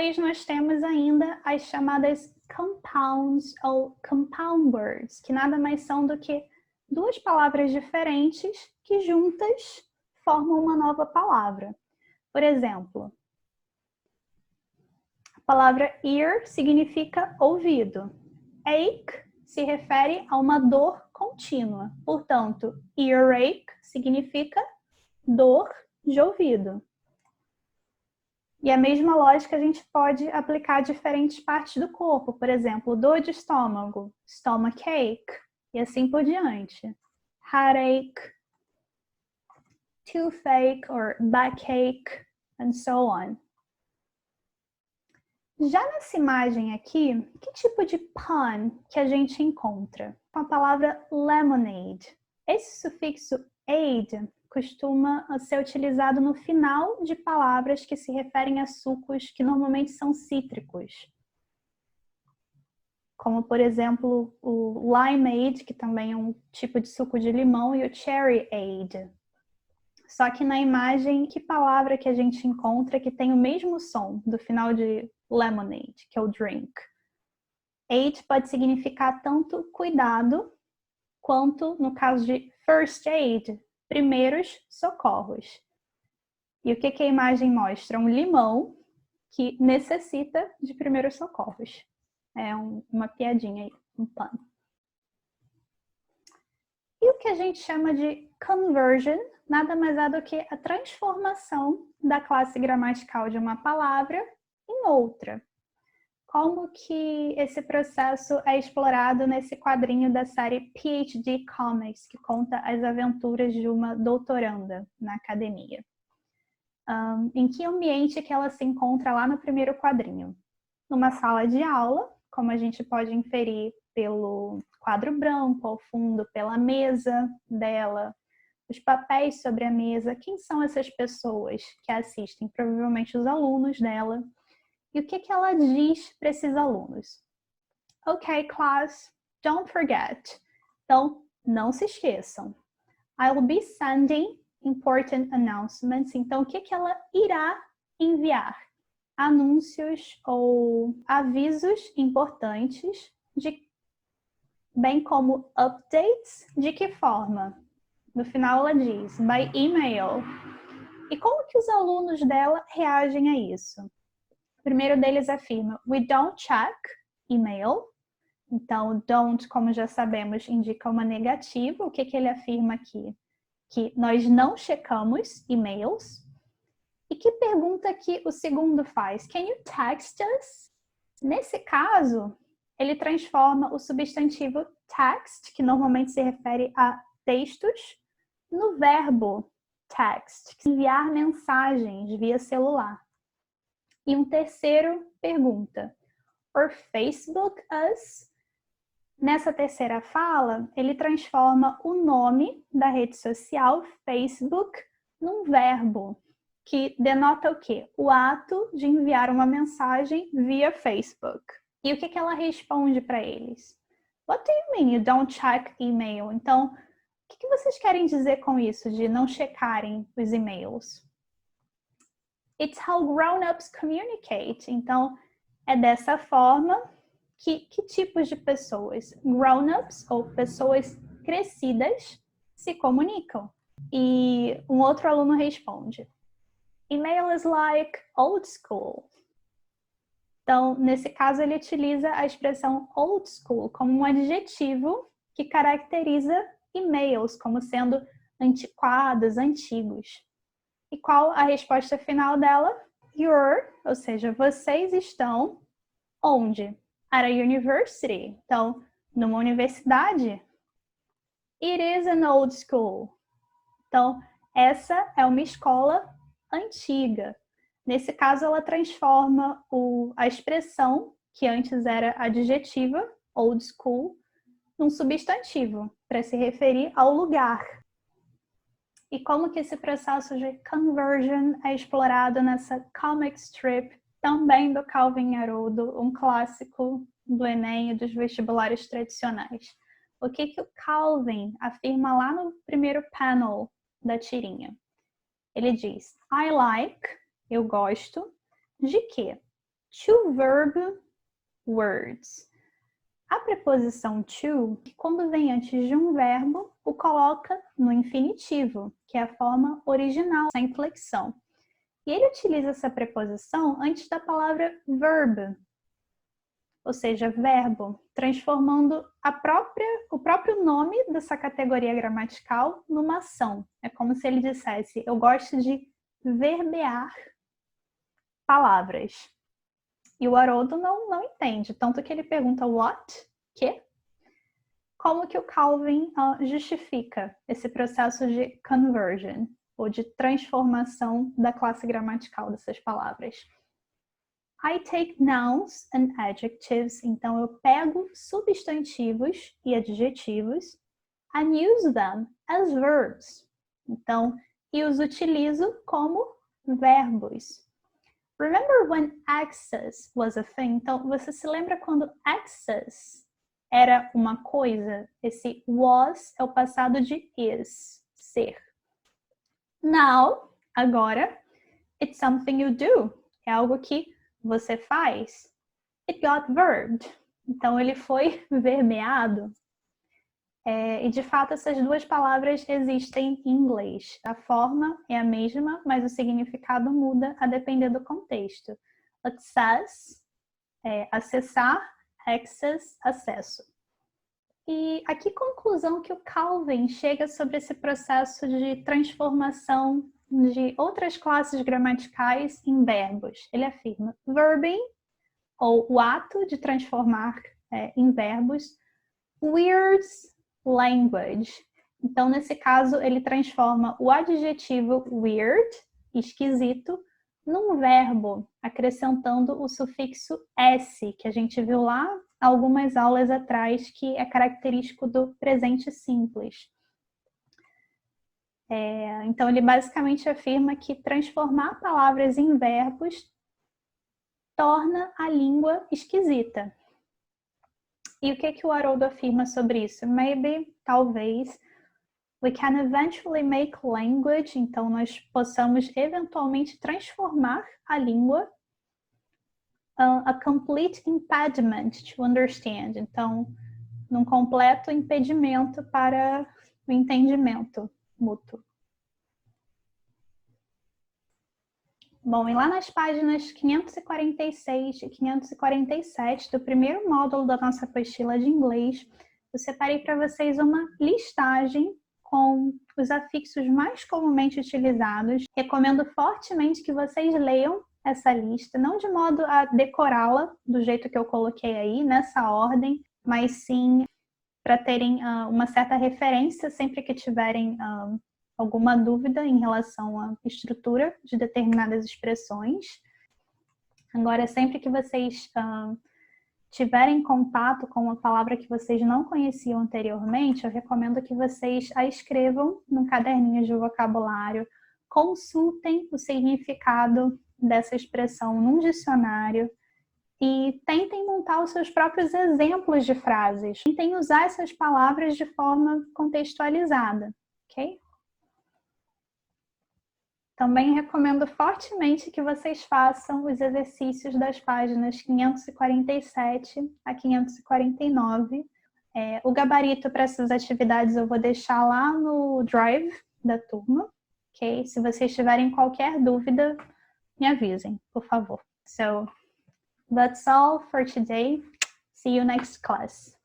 português nós temos ainda as chamadas compounds ou compound words, que nada mais são do que duas palavras diferentes que juntas formam uma nova palavra. Por exemplo, a palavra ear significa ouvido. Ache se refere a uma dor contínua. Portanto, earache significa dor de ouvido. E a mesma lógica a gente pode aplicar a diferentes partes do corpo. Por exemplo, dor de estômago, stomachache, e assim por diante. Headache, toothache or backache, and so on. Já nessa imagem aqui, que tipo de pun que a gente encontra? Com a palavra lemonade. Esse sufixo "ade" costuma ser utilizado no final de palavras que se referem a sucos que normalmente são cítricos. Como, por exemplo, o limeade, que também é um tipo de suco de limão, e o cherryade. Só que na imagem, que palavra que a gente encontra que tem o mesmo som do final de lemonade, que é o drink? Aid pode significar tanto cuidado, quanto, no caso de first aid, primeiros socorros. E o que a imagem mostra? Um limão que necessita de primeiros socorros. É uma piadinha aí, um pano. E o que a gente chama de conversion nada mais é do que a transformação da classe gramatical de uma palavra em outra. Como que esse processo é explorado nesse quadrinho da série PhD Comics, que conta as aventuras de uma doutoranda na academia? Em que ambiente que ela se encontra lá no primeiro quadrinho? Numa sala de aula, como a gente pode inferir pelo quadro branco ao fundo, pela mesa dela, os papéis sobre a mesa. Quem são essas pessoas que assistem? Provavelmente os alunos dela. E o que ela diz para esses alunos? Ok, class, don't forget. Então, não se esqueçam. I'll be sending important announcements. Então, o que ela irá enviar? Anúncios ou avisos importantes, bem como updates. De que forma? No final ela diz, by email. E como que os alunos dela reagem a isso? O primeiro deles afirma, we don't check email. Então, don't, como já sabemos, indica uma negativa. O que ele afirma aqui? Que nós não checamos e-mails. E que pergunta que o segundo faz? Can you text us? Nesse caso, ele transforma o substantivo text, que normalmente se refere a textos, no verbo text, enviar mensagens via celular. E um terceiro pergunta, or Facebook us? Nessa terceira fala, ele transforma o nome da rede social, Facebook, num verbo, que denota o quê? O ato de enviar uma mensagem via Facebook. E o que ela responde para eles? What do you mean you don't check email? Então, o que vocês querem dizer com isso, de não checarem os e-mails? It's how grown-ups communicate. Então, é dessa forma que tipos de pessoas? Grown-ups, ou pessoas crescidas, se comunicam. E um outro aluno responde, email is like old school. Então, nesse caso, ele utiliza a expressão old school como um adjetivo que caracteriza e-mails como sendo antiquados, antigos. E qual a resposta final dela? You're, ou seja, vocês estão onde? At a university. Então, numa universidade. It is an old school. Então, essa é uma escola antiga. Nesse caso, ela transforma a expressão, que antes era adjetiva, old school, num substantivo, para se referir ao lugar. E como que esse processo de conversion é explorado nessa comic strip, também do Calvin Haroldo, um clássico do Enem e dos vestibulares tradicionais. O que o Calvin afirma lá no primeiro panel da tirinha? Ele diz, I like, eu gosto, de quê? to verb words. A preposição to, quando vem antes de um verbo, o coloca no infinitivo, que é a forma original, sem flexão. E ele utiliza essa preposição antes da palavra verb, ou seja, verbo, transformando o próprio nome dessa categoria gramatical numa ação. É como se ele dissesse, eu gosto de verbear palavras. E o Haroldo não entende, tanto que ele pergunta what? Que? Como que o Calvin justifica esse processo de conversion, ou de transformação da classe gramatical dessas palavras? I take nouns and adjectives, então eu pego substantivos e adjetivos and use them as verbs. Então, e os utilizo como verbos. Remember when access was a thing? Então, você se lembra quando access era uma coisa? Esse was é o passado de is, ser. Now, agora, it's something you do. É algo que você faz. It got verbed. Então, ele foi verbeado. E, de fato, essas duas palavras existem em inglês. A forma é a mesma, mas o significado muda a depender do contexto. Access, acessar, access, acesso. E a que conclusão que o Calvin chega sobre esse processo de transformação de outras classes gramaticais em verbos? Ele afirma, verbing, ou o ato de transformar em verbos, weirds language. Então, nesse caso, ele transforma o adjetivo weird, esquisito, num verbo, acrescentando o sufixo s, que a gente viu lá algumas aulas atrás, que é característico do presente simples. Então, ele basicamente afirma que transformar palavras em verbos torna a língua esquisita. E o que o Haroldo afirma sobre isso? Maybe, talvez, we can eventually make language, então nós possamos eventualmente transformar a língua a complete impediment to understand. Então, num completo impedimento para o entendimento mútuo. Bom, e lá nas páginas 546 e 547 do primeiro módulo da nossa apostila de inglês, eu separei para vocês uma listagem com os afixos mais comumente utilizados. Recomendo fortemente que vocês leiam essa lista, não de modo a decorá-la do jeito que eu coloquei aí, nessa ordem, mas sim para terem uma certa referência sempre que tiverem alguma dúvida em relação à estrutura de determinadas expressões. Agora, sempre que vocês tiverem contato com uma palavra que vocês não conheciam anteriormente, eu recomendo que vocês a escrevam num caderninho de vocabulário, consultem o significado dessa expressão num dicionário e tentem montar os seus próprios exemplos de frases. Tentem usar essas palavras de forma contextualizada, ok? Também recomendo fortemente que vocês façam os exercícios das páginas 547 a 549. O gabarito para essas atividades eu vou deixar lá no Drive da turma, ok? Se vocês tiverem qualquer dúvida, me avisem, por favor. So, that's all for today. See you next class.